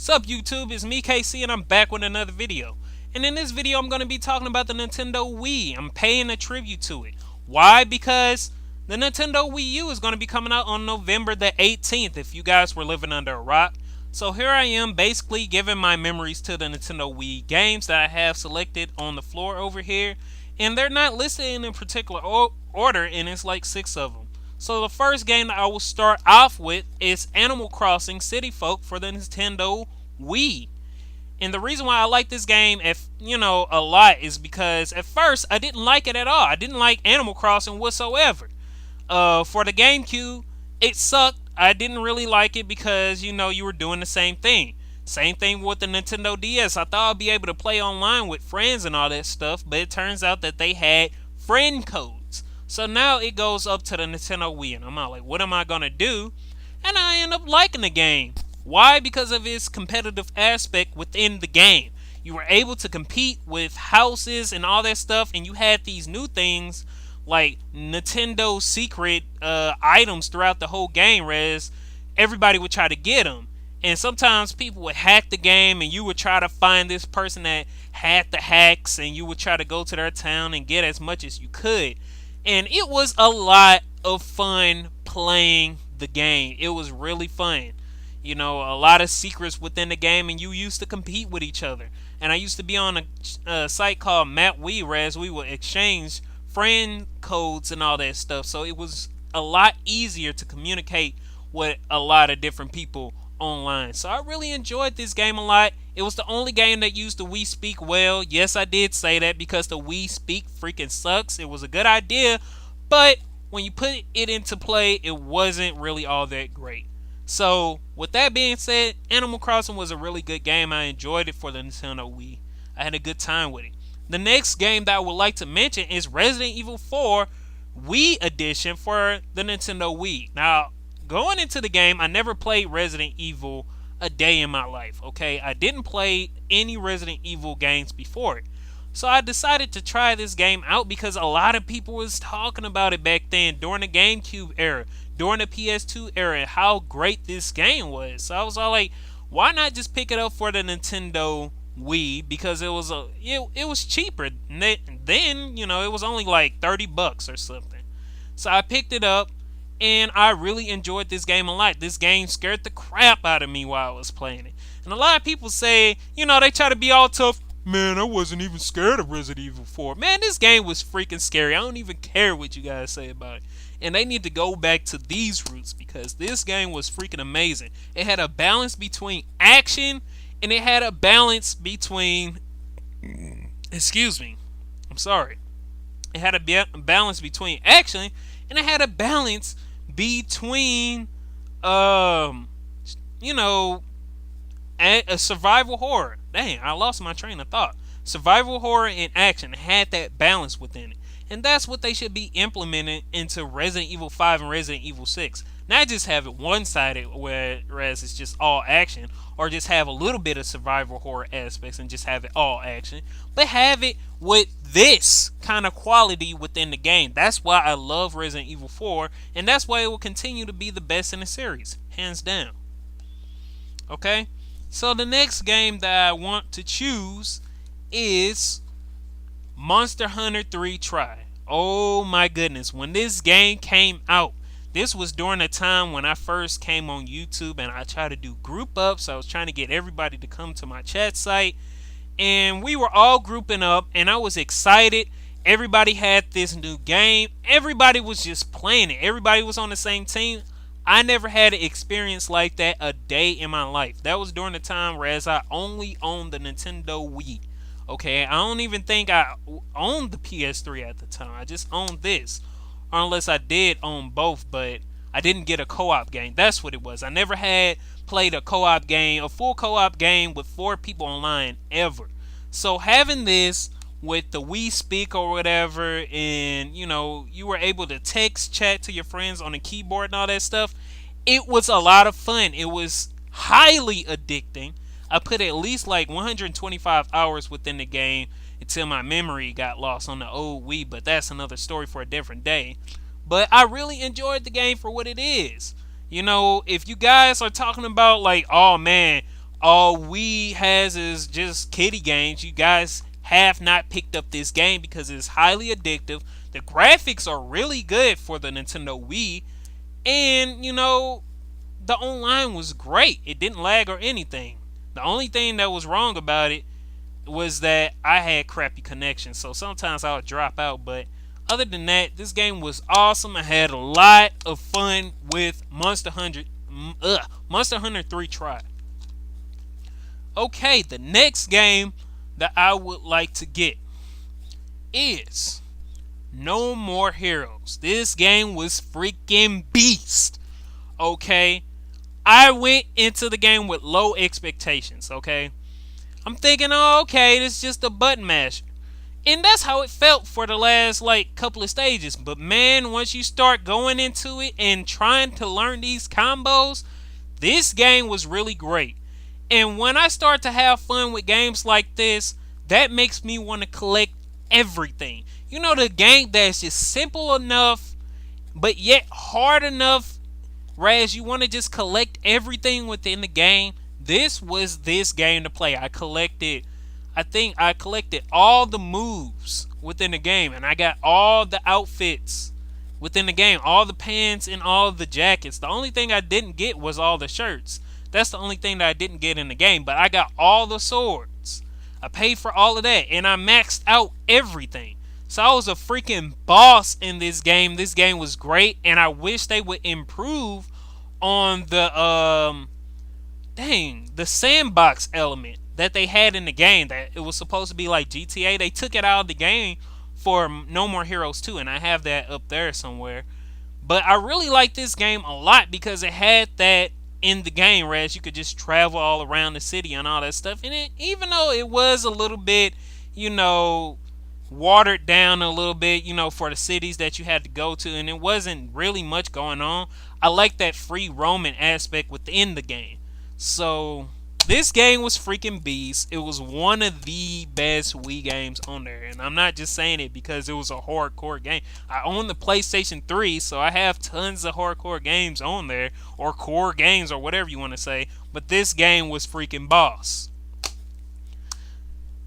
Sup YouTube, it's me KC and I'm back with another video. And in this video I'm going to be talking about the Nintendo Wii. I'm paying a tribute to it. Why? Because the Nintendo Wii U is going to be coming out on November the 18th if you guys were living under a rock. So here I am basically giving my memories to the Nintendo Wii games that I have selected on the floor over here. And they're not listed in a particular order, and it's like 6 of them. So the first game that I will start off with is Animal Crossing City Folk for the Nintendo Wii. And the reason why I like this game, if a lot, is because at first I didn't like it at all. I didn't like Animal Crossing whatsoever. For the GameCube, it sucked. I didn't really like it because you were doing the same thing. Same thing with the Nintendo DS. I thought I'd be able to play online with friends and all that stuff, but it turns out that they had friend codes. So now it goes up to the Nintendo Wii, and I'm all like, what am I gonna do? And I end up liking the game. Why? Because of its competitive aspect within the game. You were able to compete with houses and all that stuff, and you had these new things like Nintendo secret items throughout the whole game, whereas everybody would try to get them. And sometimes people would hack the game, and you would try to find this person that had the hacks, and you would try to go to their town and get as much as you could. And it was a lot of fun playing the game. It was really fun. A lot of secrets within the game, and you used to compete with each other. And I used to be on a site called Map Wii, whereas we would exchange friend codes and all that stuff. So it was a lot easier to communicate with a lot of different people online. So I really enjoyed this game a lot. It was the only game that used the Wii Speak well. Yes, I did say that because the Wii Speak freaking sucks. It was a good idea, but when you put it into play, it wasn't really all that great. So with that being said, Animal Crossing was a really good game. I enjoyed it for the Nintendo Wii. I had a good time with it. The next game that I would like to mention is Resident Evil 4 Wii Edition for the Nintendo Wii. Now, going into the game, I never played Resident Evil a day in my life, okay? I didn't play any Resident Evil games before it. So I decided to try this game out because a lot of people was talking about it back then during the GameCube era, during the PS2 era, how great this game was. So I was all like, why not just pick it up for the Nintendo Wii, because it was cheaper then, it was only like $30 or something. So I picked it up, and I really enjoyed this game a lot. This game scared the crap out of me while I was playing it. And a lot of people say, they try to be all tough. Man, I wasn't even scared of Resident Evil 4. Man, this game was freaking scary. I don't even care what you guys say about it. And they need to go back to these roots because this game was freaking amazing. It had a balance between action, and it had a balance between... Excuse me. I'm sorry. It had a balance between action, and it had a balance between a survival horror. Dang, I lost my train of thought. Survival horror and action had that balance within it. And that's what they should be implementing into Resident Evil 5 and Resident Evil 6. Not just have it one-sided, whereas it's just all action, or just have a little bit of survival horror aspects and just have it all action, but have it with this kind of quality within the game. That's why I love Resident Evil 4, and that's why it will continue to be the best in the series, hands down. Okay? So the next game that I want to choose is Monster Hunter 3 Try. Oh my goodness, when this game came out, this was during the time when I first came on YouTube and I tried to do group ups. I was trying to get everybody to come to my chat site, and we were all grouping up, and I was excited. Everybody had this new game. Everybody was just playing it. Everybody was on the same team. I never had an experience like that a day in my life. That was during the time whereas I only owned the Nintendo Wii. Okay, I don't even think I owned the PS3 at the time. I just owned this. Or unless I did own both, but I didn't get a co-op game. That's what it was. I never had played a co-op game, a full co-op game with 4 people online ever. So having this with the Wii Speak or whatever, and you were able to text chat to your friends on the keyboard and all that stuff, it was a lot of fun. It was highly addicting. I put at least like 125 hours within the game until my memory got lost on the old Wii, but that's another story for a different day. But I really enjoyed the game for what it is. If you guys are talking about like, oh man, All Wii has is just kiddie games. You guys have not picked up this game because it's highly addictive. The graphics are really good for the Nintendo Wii, and the online was great. It didn't lag or anything. The only thing that was wrong about it was that I had crappy connection, so sometimes I would drop out. But other than that, this game was awesome. I had a lot of fun with Monster Hunter 3 Try. Okay, the next game that I would like to get is No More Heroes. This game was freaking beast. Okay, I went into the game with low expectations. Okay, I'm thinking, oh, okay, this is just a button masher. And that's how it felt for the last couple of stages. But man, once you start going into it and trying to learn these combos, this game was really great. And when I start to have fun with games like this, that makes me want to collect everything. The game that's just simple enough, but yet hard enough, whereas you want to just collect everything within the game. This was this game to play. I think I collected all the moves within the game, and I got all the outfits within the game, all the pants and all the jackets. The only thing I didn't get was all the shirts. That's the only thing that I didn't get in the game, but I got all the swords. I paid for all of that, and I maxed out everything. So I was a freaking boss in this game. This game was great, and I wish they would improve on the sandbox element that they had in the game. That it was supposed to be like GTA. They took it out of the game for No More Heroes 2, and I have that up there somewhere. But I really like this game a lot because it had that in the game, whereas you could just travel all around the city and all that stuff. And even though it was a little bit, watered down a little bit, for the cities that you had to go to, and it wasn't really much going on, I like that free roaming aspect within the game. So this game was freaking beast. It was one of the best Wii games on there, and I'm not just saying it because it was a hardcore game. I own the PlayStation 3, so I have tons of hardcore games on there, or core games, or whatever you want to say, but this game was freaking boss.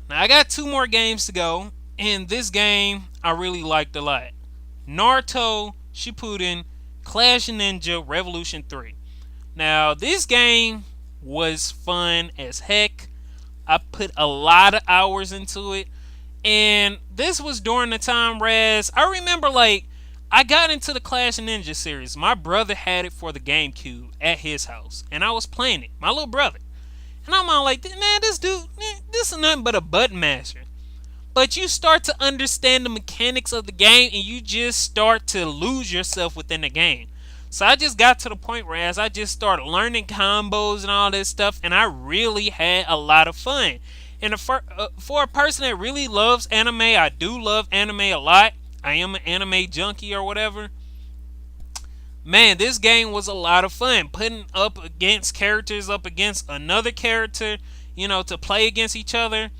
Now I got two more games to go, and this game I really liked a lot. Naruto Shippuden Clash of Ninja Revolution 3. Now this game was fun as heck. I put a lot of hours into it, and this was during the time whereas I remember I got into the Clash of Ninja series. My brother had it for the GameCube at his house, and I was playing it. My little brother. And I'm all like, man, this dude, this is nothing but a button masher. But you start to understand the mechanics of the game, and you just start to lose yourself within the game. So I just got to the point where as I just started learning combos and all this stuff, and I really had a lot of fun. And for a person that really loves anime, I do love anime a lot. I am an anime junkie or whatever. Man, this game was a lot of fun. Putting up against characters, up against another character, to play against each other.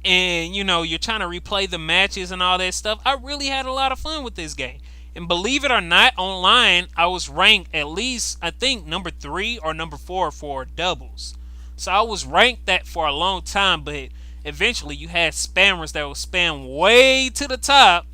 And, you're trying to replay the matches and all that stuff. I really had a lot of fun with this game. And believe it or not, online, I was ranked at least, I think, number 3 or number 4 for doubles. So I was ranked that for a long time, but eventually you had spammers that would spam way to the top,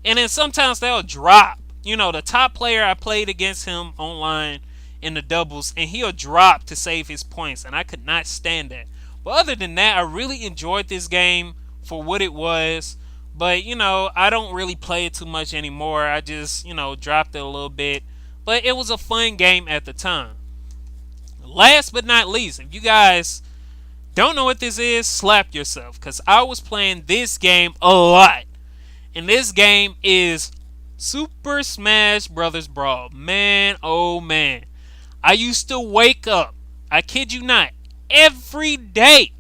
and then sometimes they'll drop. The top player, I played against him online in the doubles, and he'll drop to save his points, and I could not stand that. But other than that, I really enjoyed this game for what it was. But, I don't really play it too much anymore. I just, dropped it a little bit. But it was a fun game at the time. Last but not least, if you guys don't know what this is, slap yourself. Because I was playing this game a lot. And this game is Super Smash Bros. Brawl. Man, oh man. I used to wake up, I kid you not, every day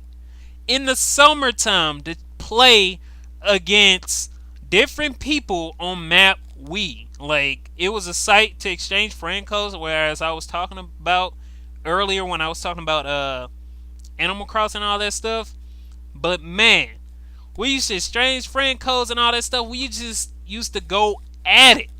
in the summertime to play against different people on map Wii. It was a site to exchange friend codes, whereas I was talking about earlier when I was talking about Animal Crossing and all that stuff. But man, we used to exchange friend codes and all that stuff. We just used to go at it.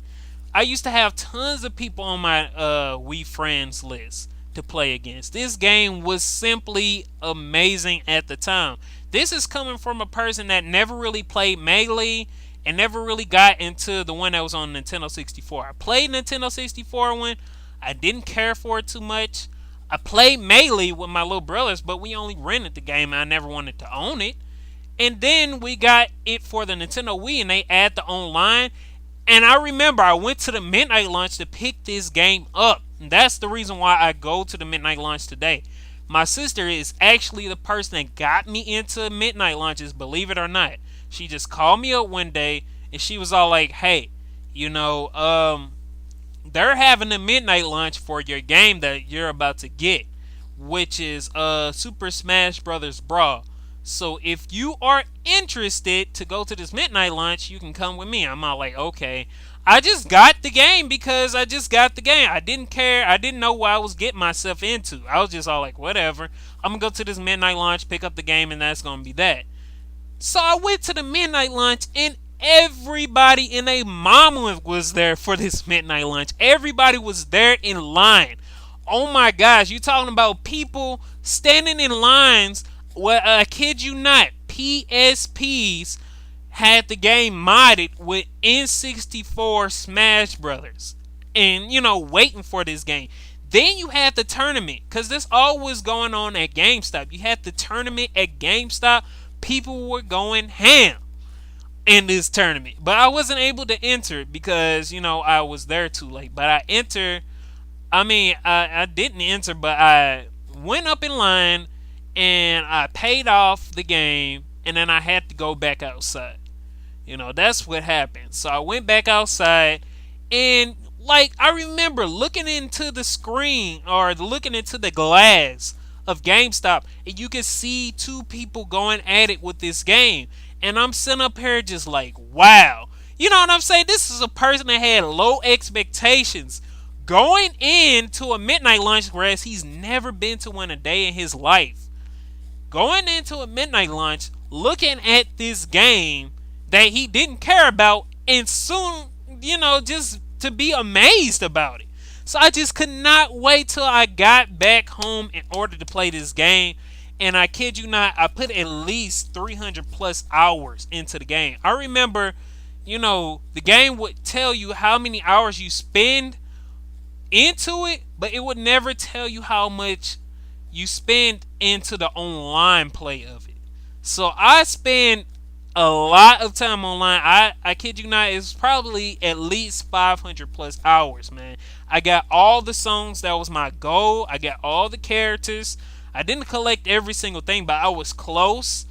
I used to have tons of people on my Wii friends list. to play against. This game was simply amazing at the time. This is coming from a person that never really played Melee and never really got into the one that was on Nintendo 64. I played Nintendo 64 one. I didn't care for it too much. I played Melee with my little brothers, but we only rented the game and I never wanted to own it. And then we got it for the Nintendo Wii and they add the online. And I remember I went to the midnight launch to pick this game up. And that's the reason why I go to the midnight launch today. My sister is actually the person that got me into midnight launches, believe it or not. She just called me up one day and she was all like, hey, they're having a midnight launch for your game that you're about to get, which is Super Smash Brothers Brawl. So if you are interested to go to this midnight launch, you can come with me. I'm all like, okay. I just got the game because I just got the game. I didn't care. I didn't know what I was getting myself into. I was just all like, whatever. I'm going to go to this midnight launch, pick up the game, and that's going to be that. So I went to the midnight launch, and everybody and their mama was there for this midnight launch. Everybody was there in line. Oh my gosh, you talking about people standing in lines. Well, I kid you not, PSPs had the game modded with N64 Smash Brothers. And, waiting for this game. Then you had the tournament, because this all was going on at GameStop. You had the tournament at GameStop. People were going ham in this tournament. But I wasn't able to enter because, I was there too late. But I didn't enter, but I went up in line and I paid off the game, and then I had to go back outside. That's what happened. So I went back outside, and I remember looking into the screen or looking into the glass of GameStop, and you could see two people going at it with this game. And I'm sitting up here just like, wow. You know what I'm saying? This is a person that had low expectations going into a midnight launch, whereas he's never been to one a day in his life. Going into a midnight launch, looking at this game that he didn't care about, and soon, just to be amazed about it. So I just could not wait till I got back home in order to play this game. And I kid you not, I put at least 300 plus hours into the game. I remember, the game would tell you how many hours you spend into it, but it would never tell you how much you spend into the online play of it. So I spend a lot of time online. I kid you not, it's probably at least 500 plus hours, man. I got all the songs. That was my goal. I got all the characters. I didn't collect every single thing, but I was close.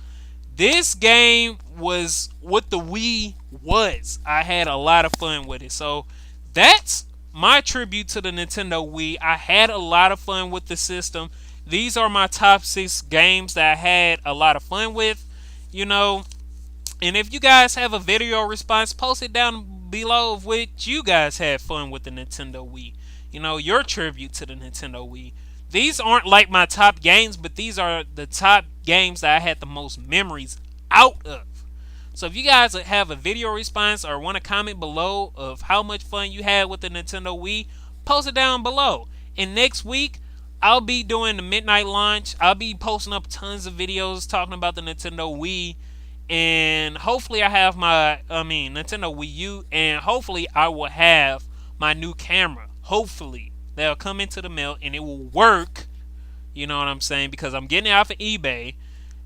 This game was what the Wii was. I had a lot of fun with it. So that's my tribute to the Nintendo Wii. I had a lot of fun with the system. These are my top 6 games that I had a lot of fun with, And if you guys have a video response, post it down below of which you guys had fun with the Nintendo Wii. Your tribute to the Nintendo Wii. These aren't like my top games, but these are the top games that I had the most memories out of. So if you guys have a video response or want to comment below of how much fun you had with the Nintendo Wii, post it down below. And next week, I'll be doing the midnight launch. I'll be posting up tons of videos talking about the Nintendo Wii. And hopefully I have my, Nintendo Wii U. And hopefully I will have my new camera. Hopefully. They'll come into the mail and it will work. You know what I'm saying? Because I'm getting it off of eBay.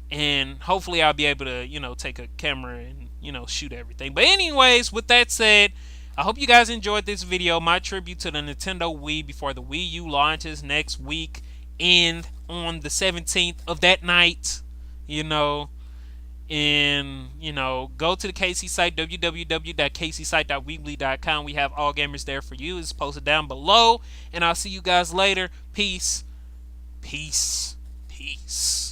And hopefully I'll be able to, take a camera and, shoot everything. But anyways, with that said, I hope you guys enjoyed this video. My tribute to the Nintendo Wii before the Wii U launches next week. And on the 17th of that night, And, go to the KC site, www.kcsite.weebly.com. We have all gamers there for you. It's posted down below. And I'll see you guys later. Peace. Peace. Peace.